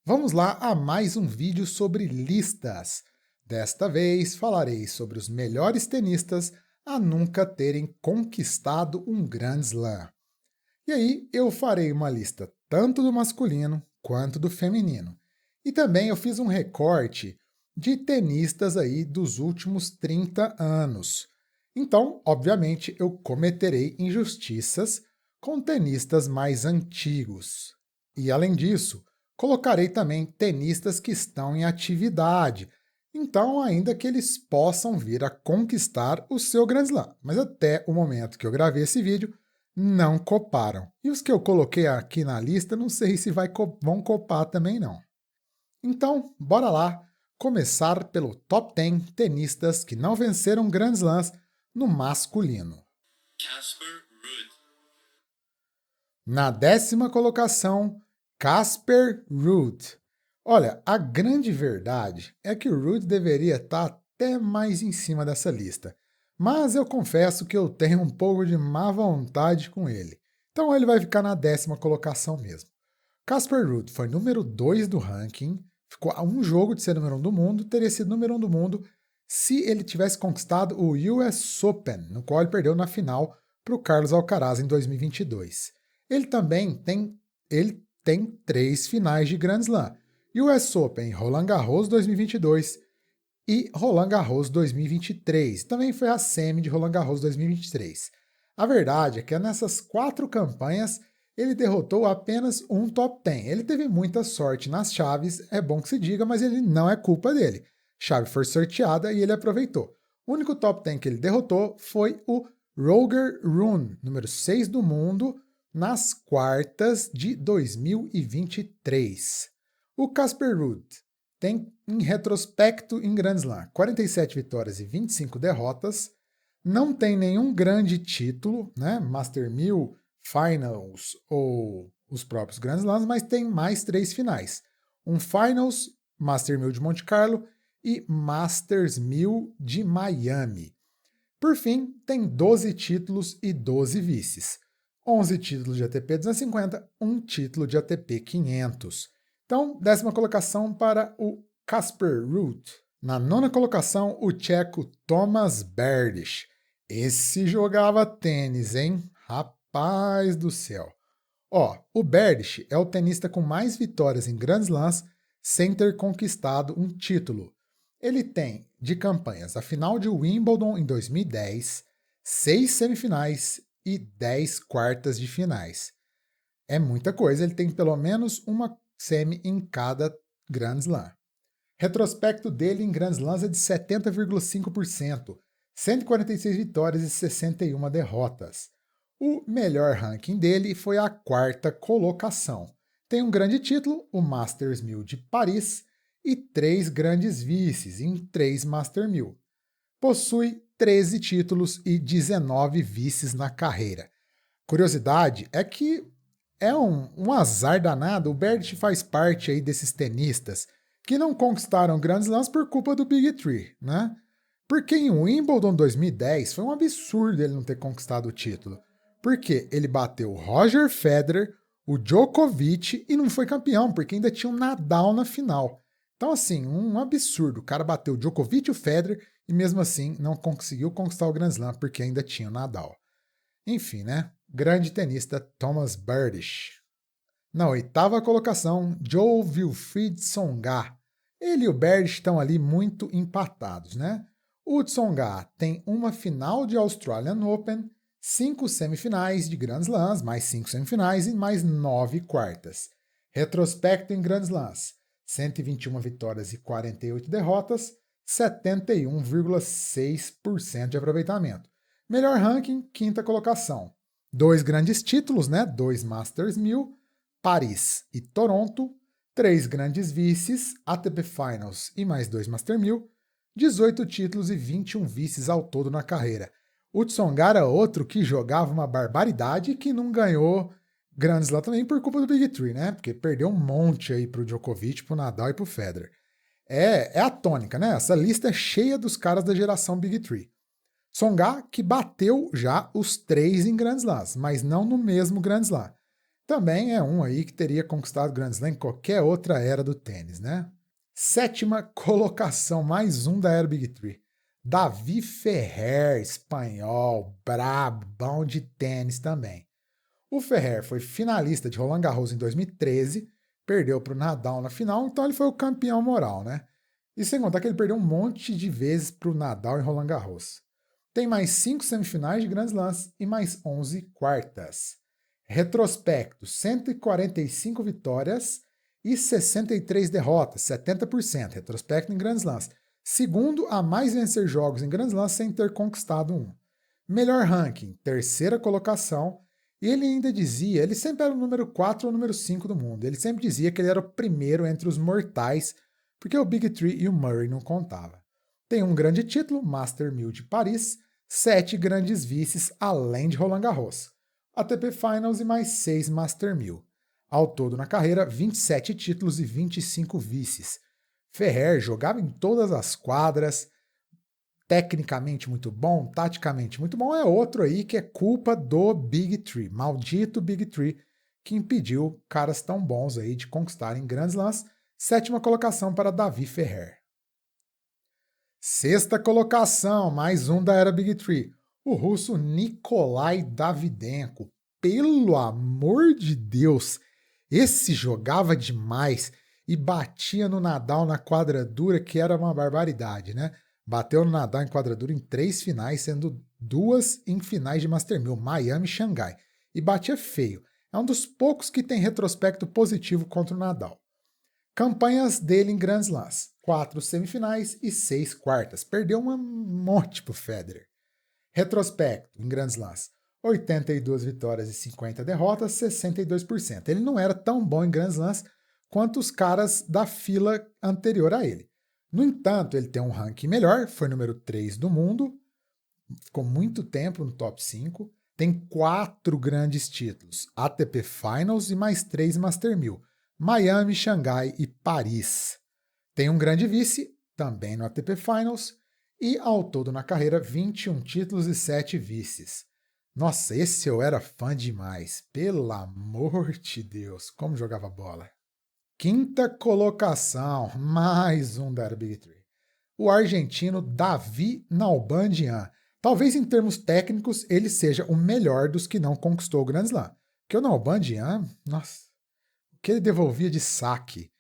Vamos lá a mais um vídeo sobre listas. Desta vez falarei sobre os melhores tenistas a nunca terem conquistado um Grand Slam. E aí eu farei uma lista tanto do masculino quanto do feminino. E também eu fiz um recorte de tenistas aí dos últimos 30 anos. Então, obviamente, eu cometerei injustiças com tenistas mais antigos. E além disso, colocarei também tenistas que estão em atividade, então ainda que eles possam vir a conquistar o seu Grand Slam. Mas até o momento que eu gravei esse vídeo, não coparam. E os que eu coloquei aqui na lista, não sei se vão copar também não. Então, bora lá começar pelo top 10 tenistas que não venceram Grand Slams no masculino. Casper Ruud. Na 10ª colocação, Casper Ruud. Olha, a grande verdade é que o Ruud deveria estar até mais em cima dessa lista, mas eu confesso que eu tenho um pouco de má vontade com ele, então ele vai ficar na 10ª colocação mesmo. Casper Ruud foi número 2 do ranking, ficou a um jogo de ser número 1 do mundo, teria sido número 1 do mundo se ele tivesse conquistado o US Open, no qual ele perdeu na final para o Carlos Alcaraz em 2022. Ele também tem 3 finais de Grand Slam, US Open, Roland Garros 2022 e Roland Garros 2023. Também foi a semi de Roland Garros 2023. A verdade é que nessas 4 campanhas ele derrotou apenas um top 10. Ele teve muita sorte nas chaves, é bom que se diga, mas ele não é culpa dele. Chave foi sorteada e ele aproveitou. O único top 10 que ele derrotou foi o Roger Rune, número 6 do mundo, nas quartas de 2023. O Casper Ruud tem, em retrospecto em Grand Slam, 47 vitórias e 25 derrotas, não tem nenhum grande título, né, Master 1000, Finals ou os próprios Grand Slams, mas tem mais 3 finais. Um Finals, Master 1000 de Monte Carlo e Masters 1000 de Miami. Por fim, tem 12 títulos e 12 vices. 11 títulos de ATP 250, um título de ATP 500. Então, 10ª colocação para o Casper Ruud. Na 9ª colocação, o tcheco Tomas Berdych. Esse jogava tênis, hein? Rapaz do céu. Ó, o Berdych é o tenista com mais vitórias em Grand Slams sem ter conquistado um título. Ele tem de campanhas a final de Wimbledon em 2010, 6 semifinais e 10 quartas de finais. É muita coisa, ele tem pelo menos uma semi em cada Grand Slam. Retrospecto dele em Grand Slams é de 70,5%, 146 vitórias e 61 derrotas. O melhor ranking dele foi a 4ª colocação. Tem um grande título, o Masters 1000 de Paris, e 3 grandes vices em 3 Master 1000. Possui 13 títulos e 19 vices na carreira. Curiosidade é que é um azar danado, o Berdych faz parte aí desses tenistas que não conquistaram Grand Slams por culpa do Big Three, né? Porque em Wimbledon 2010 foi um absurdo ele não ter conquistado o título. Porque ele bateu o Roger Federer, o Djokovic e não foi campeão, porque ainda tinha um Nadal na final. Então, assim, um absurdo. O cara bateu o Djokovic e o Federer e mesmo assim não conseguiu conquistar o Grand Slam porque ainda tinha o Nadal. Enfim, né? Grande tenista Tomas Berdych. Na 8ª colocação, Jo-Wilfried Tsonga. Ele e o Berdych estão ali muito empatados, né? O Tsonga tem uma final de Australian Open, 5 semifinais de Grand Slams, mais 5 semifinais e mais 9 quartas. Retrospecto em Grand Slams, 121 vitórias e 48 derrotas, 71,6% de aproveitamento. Melhor ranking, 5ª colocação. 2 grandes títulos, né? 2 Masters 1000, Paris e Toronto, 3 grandes vices, ATP Finals e mais 2 Master 1000, 18 títulos e 21 vices ao todo na carreira. O Tsonga era outro que jogava uma barbaridade e que não ganhou Grand Slam também por culpa do Big Three, né? Porque perdeu um monte aí pro Djokovic, pro Nadal e pro Federer. É a tônica, né? Essa lista é cheia dos caras da geração Big Three. Tsonga que bateu já os 3 em Grand Slams, mas não no mesmo Grand Slam. Também é um aí que teria conquistado Grand Slam em qualquer outra era do tênis, né? 7ª colocação, mais um da era Big Three. Davi Ferrer, espanhol, brabo, bom de tênis também. O Ferrer foi finalista de Roland Garros em 2013, perdeu para o Nadal na final, então ele foi o campeão moral, né? E sem contar que ele perdeu um monte de vezes para o Nadal em Roland Garros. Tem mais 5 semifinais de Grand Slams e mais 11 quartas. Retrospecto, 145 vitórias e 63 derrotas, 70%. Retrospecto em Grand Slams. Segundo a mais vencer jogos em Grand Slams sem ter conquistado um. Melhor ranking, 3ª colocação. E ele ainda dizia, ele sempre era o número 4 ou o número 5 do mundo. Ele sempre dizia que ele era o primeiro entre os mortais, porque o Big Three e o Murray não contavam. Tem um grande título, Master 1000 de Paris, 7 grandes vices, além de Roland Garros. ATP Finals e mais 6 Master 1000. Ao todo na carreira, 27 títulos e 25 vices. Ferrer jogava em todas as quadras, tecnicamente muito bom, taticamente muito bom, é outro aí que é culpa do Big Three, maldito Big Three, que impediu caras tão bons aí de conquistarem Grand Slams. 7ª colocação para Davi Ferrer. 6ª colocação, mais um da era Big Three, o russo Nikolai Davydenko. Pelo amor de Deus, esse jogava demais e batia no Nadal na quadradura, que era uma barbaridade, né? Bateu no Nadal em quadradura em 3 finais, sendo 2 em finais de Master 1000, Miami e Xangai. E batia feio. É um dos poucos que tem retrospecto positivo contra o Nadal. Campanhas dele em Grand Slams, 4 semifinais e 6 quartas. Perdeu um monte pro Federer. Retrospecto em Grand Slams, 82 vitórias e 50 derrotas, 62%. Ele não era tão bom em Grand Slams quanto os caras da fila anterior a ele. No entanto, ele tem um ranking melhor, foi número 3 do mundo, ficou muito tempo no top 5, tem 4 grandes títulos, ATP Finals e mais 3 Master 1000, Miami, Xangai e Paris. Tem um grande vice, também no ATP Finals, e ao todo na carreira 21 títulos e 7 vices. Nossa, esse eu era fã demais, pelo amor de Deus, como jogava bola. 5ª colocação, mais um da era Big Three. O argentino Davi Nalbandian. Talvez em termos técnicos ele seja o melhor dos que não conquistou o Grand Slam. Porque o Nalbandian, nossa, o que ele devolvia de saque,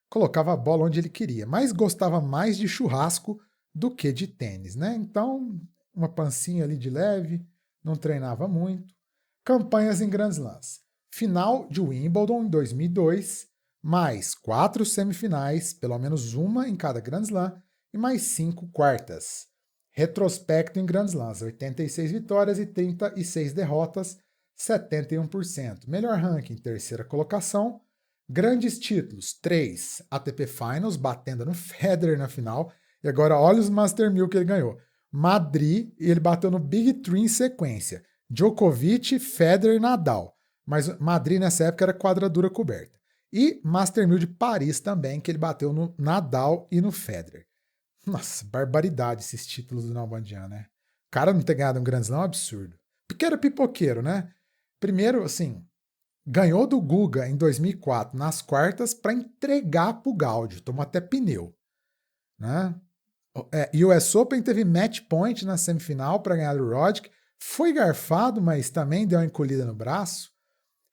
colocava a bola onde ele queria, mas gostava mais de churrasco do que de tênis, né? Então, uma pancinha ali de leve, não treinava muito. Campanhas em Grand Slams. Final de Wimbledon em 2002, mais 4 semifinais, pelo menos uma em cada Grand Slam, e mais 5 quartas. Retrospecto em Grand Slams, 86 vitórias e 36 derrotas, 71%. Melhor ranking, 3ª colocação. Grandes títulos, 3 ATP Finals, batendo no Federer na final, e agora olha os Master 1000 que ele ganhou. Madrid, e ele bateu no Big Three em sequência. Djokovic, Federer e Nadal. Mas Madrid nessa época era quadradura coberta. E Master 1000 de Paris também, que ele bateu no Nadal e no Federer. Nossa, barbaridade esses títulos do Nalbandian, né? O cara não ter ganhado um Grand Slam é um absurdo. Porque era pipoqueiro, né? Primeiro, assim, ganhou do Guga em 2004 nas quartas para entregar pro Gaudio. Tomou até pneu, né? E o US Open teve match point na semifinal para ganhar do Roddick. Foi garfado, mas também deu uma encolhida no braço.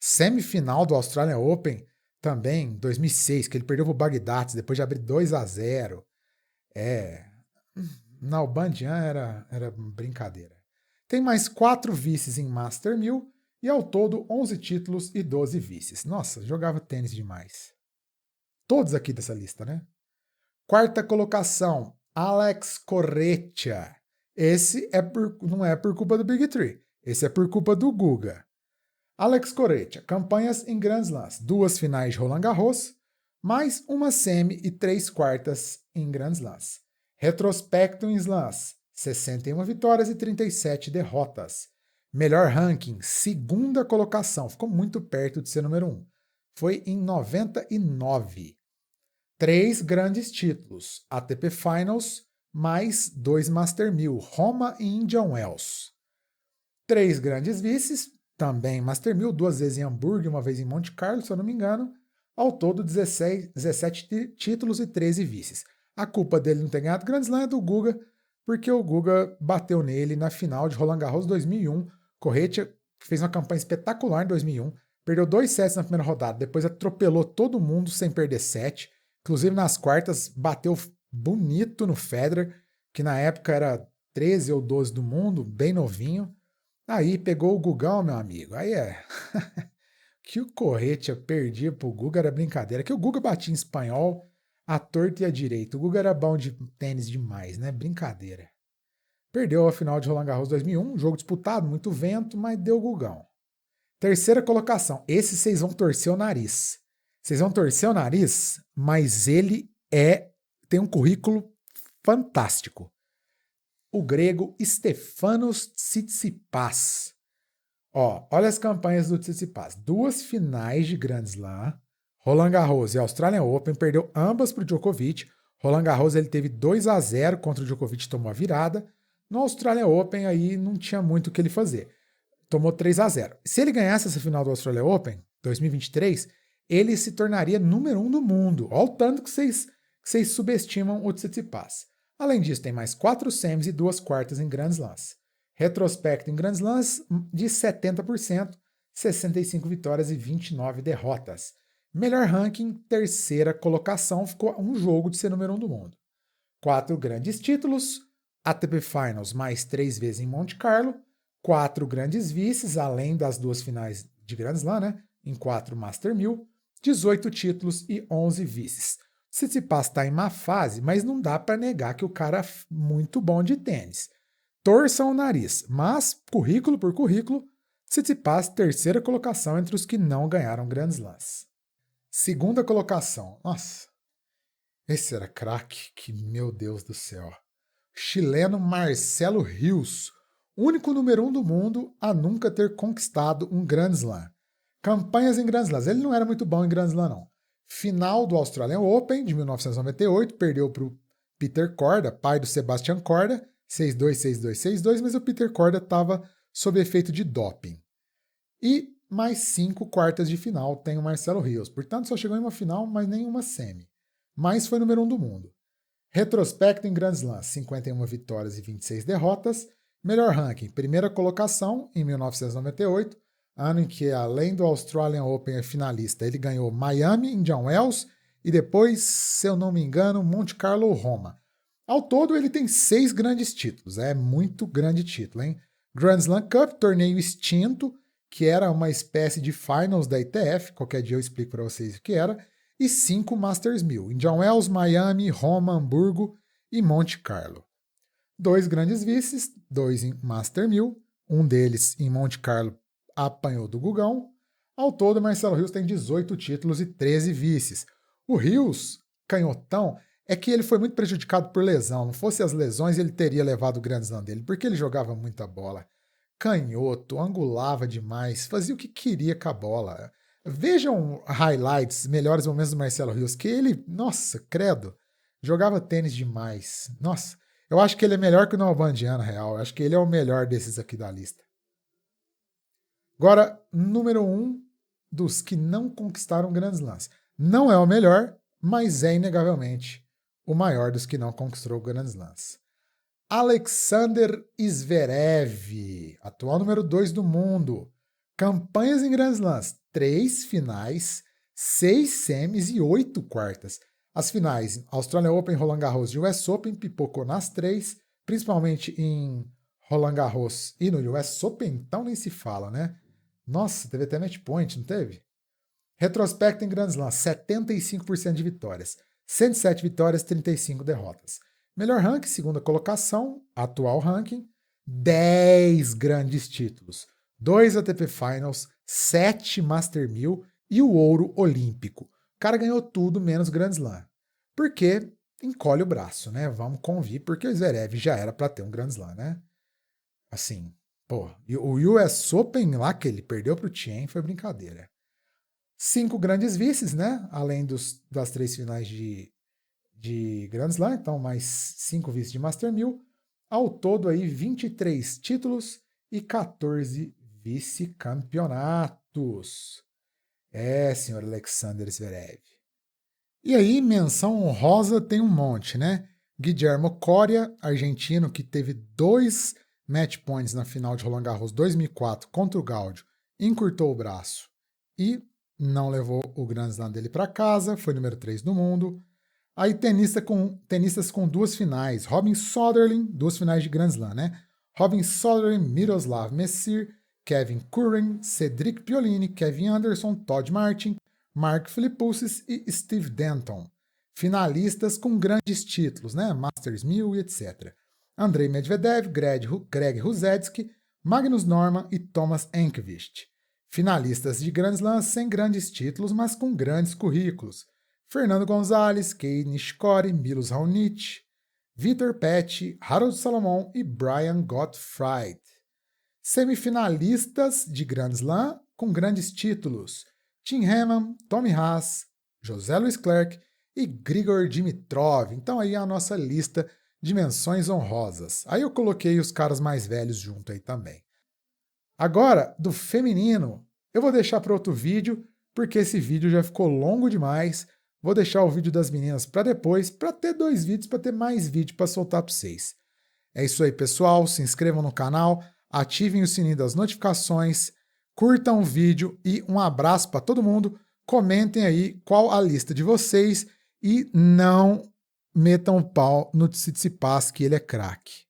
Semifinal do Australian Open também, 2006, que ele perdeu pro Bagdatis depois de abrir 2-0. Nalbandian era brincadeira. Tem mais 4 vices em Master 1000 e ao todo 11 títulos e 12 vices. Nossa, jogava tênis demais. Todos aqui dessa lista, né? 4ª colocação, Alex Corretja. Esse não é por culpa do Big Three, esse é por culpa do Guga. Alex Corretja, campanhas em Grand Slams, 2 finais de Roland Garros, mais uma semi e 3 quartas em Grand Slams. Retrospecto em Slams, 61 vitórias e 37 derrotas. Melhor ranking, 2ª colocação, ficou muito perto de ser número 1. Foi em 99. 3 grandes títulos, ATP Finals, mais 2 Master 1000, Roma e Indian Wells. 3 grandes vices, também Master 1000, 2 vezes em Hamburgo e 1 vez em Monte Carlo, se eu não me engano. Ao todo, 17 títulos e 13 vices. A culpa dele não ter ganhado Grand Slam é do Guga, porque o Guga bateu nele na final de Roland Garros 2001. Correia fez uma campanha espetacular em 2001, perdeu 2 sets na primeira rodada, depois atropelou todo mundo sem perder set. Inclusive nas quartas bateu bonito no Federer, que na época era 13 ou 12 do mundo, bem novinho. Aí pegou o Gugão, meu amigo. Aí é. Que o Correia perdia pro Guga era brincadeira. Que o Guga batia em espanhol à torta e à direita. O Guga era bom de tênis demais, né? Brincadeira. Perdeu a final de Roland Garros 2001, jogo disputado, muito vento, mas deu Gugão. Terceira colocação. Esse vocês vão torcer o nariz. Vocês vão torcer o nariz, mas ele tem um currículo fantástico. O grego Stefanos Tsitsipas. Ó, olha as campanhas do Tsitsipas. 2 finais de Grand Slam, Roland Garros e Australian Open, perdeu ambas para o Djokovic. Roland Garros ele teve 2-0 contra o Djokovic, tomou a virada. No Australian Open aí não tinha muito o que ele fazer. Tomou 3-0. Se ele ganhasse essa final do Australian Open, 2023, ele se tornaria número 1 do mundo. Olha o tanto que vocês subestimam o Tsitsipas. Além disso, tem mais 4 semis e 2 quartas em Grand Slams. Retrospecto em Grand Slams de 70%, 65 vitórias e 29 derrotas. Melhor ranking, terceira colocação, ficou um jogo de ser número 1 do mundo. 4 grandes títulos, ATP Finals mais 3 vezes em Monte Carlo, 4 grandes vices, além das 2 finais de Grand Slam, né? Em 4 Master 1000, 18 títulos e 11 vices. Tsitsipas está em má fase, mas não dá para negar que o cara é muito bom de tênis. Torçam o nariz, mas, currículo por currículo, Tsitsipas terceira colocação entre os que não ganharam Grand Slams. Segunda colocação, nossa, esse era craque, que meu Deus do céu. Chileno Marcelo Rios, único número 1 do mundo a nunca ter conquistado um Grand Slam. Campanhas em Grand Slams, ele não era muito bom em Grand Slam não. Final do Australian Open de 1998, perdeu para o Peter Korda, pai do Sebastian Korda, 6-2, 6-2, 6-2, mas o Peter Korda estava sob efeito de doping. E mais 5 quartas de final tem o Marcelo Rios. Portanto, só chegou em uma final, mas nenhuma semi. Mas foi número 1 do mundo. Retrospecto em Grand Slam, 51 vitórias e 26 derrotas. Melhor ranking, primeira colocação em 1998, ano em que, além do Australian Open finalista, ele ganhou Miami, Indian Wells e depois, se eu não me engano, Monte Carlo ou Roma. Ao todo, ele tem 6 grandes títulos. É muito grande título, hein? Grand Slam Cup, torneio extinto, que era uma espécie de finals da ITF. Qualquer dia eu explico para vocês o que era. E 5 Masters 1000. Indian Wells, Miami, Roma, Hamburgo e Monte Carlo. 2 grandes vices, 2 em Master 1000. Um deles em Monte Carlo apanhou do Gugão. Ao todo, Marcelo Rios tem 18 títulos e 13 vices. O Rios, canhotão, é que ele foi muito prejudicado por lesão. Não fosse as lesões, ele teria levado o Grand Slam dele, porque ele jogava muita bola. Canhoto, angulava demais, fazia o que queria com a bola. Vejam highlights, melhores momentos do Marcelo Rios, que ele, nossa, credo, jogava tênis demais. Nossa, eu acho que ele é melhor que o Nalbandian, na real. Eu acho que ele é o melhor desses aqui da lista. Agora, número 1 dos que não conquistaram Grand Slams. Não é o melhor, mas é inegavelmente o maior dos que não conquistou Grand Slams. Alexander Zverev, atual número 2 do mundo. Campanhas em Grand Slams, 3 finais, 6 semis e 8 quartas. As finais, Australian Open, Roland Garros e US Open, pipocou nas 3, principalmente em Roland Garros e no US Open, então nem se fala, né? Nossa, teve até match point, não teve? Retrospecto em Grand Slam, 75% de vitórias, 107 vitórias, 35 derrotas. Melhor ranking, segunda colocação, atual ranking, 10 grandes títulos, 2 ATP Finals, 7 Master 1000 e o ouro olímpico. O cara ganhou tudo menos Grand Slam. Porque encolhe o braço, né? Vamos convir, porque o Zverev já era para ter um Grand Slam, né? Assim, pô, e o US Open lá que ele perdeu pro Tien foi brincadeira. 5 grandes vices, né? Além das 3 finais de Grand Slam, então mais 5 vices de Master 1000. Ao todo aí 23 títulos e 14 vice-campeonatos. Senhor Alexander Zverev. E aí, menção honrosa tem um monte, né? Guillermo Coria, argentino, que teve 2 match points na final de Roland Garros 2004 contra o Gaudio, encurtou o braço e não levou o Grand Slam dele para casa, foi número 3 do mundo. Aí tenistas com 2 finais, Robin Soderling, 2 finais de Grand Slam, né? Robin Soderling, Miroslav Messir, Kevin Curran, Cedric Pioline, Kevin Anderson, Todd Martin, Mark Philippoussis e Steve Denton. Finalistas com grandes títulos, né? Masters 1000 e etc. Andrei Medvedev, Greg Rusedski, Magnus Norman e Thomas Enqvist. Finalistas de Grand Slam sem grandes títulos, mas com grandes currículos. Fernando Gonzalez, Kei Nishikori, Milos Raonic, Vitor Pet, Harold Salomon e Brian Gottfried. Semifinalistas de Grand Slam com grandes títulos. Tim Hammond, Tommy Haas, José Luiz Clerc e Grigor Dimitrov. Então aí a nossa lista de menções honrosas. Aí eu coloquei os caras mais velhos junto aí também. Agora, do feminino, eu vou deixar para outro vídeo, porque esse vídeo já ficou longo demais. Vou deixar o vídeo das meninas para depois, para ter 2 vídeos, para ter mais vídeo para soltar para vocês. É isso aí, pessoal. Se inscrevam no canal, ativem o sininho das notificações, curtam o vídeo e um abraço para todo mundo. Comentem aí qual a lista de vocês e não metam o pau no Tsitsipas, que ele é craque.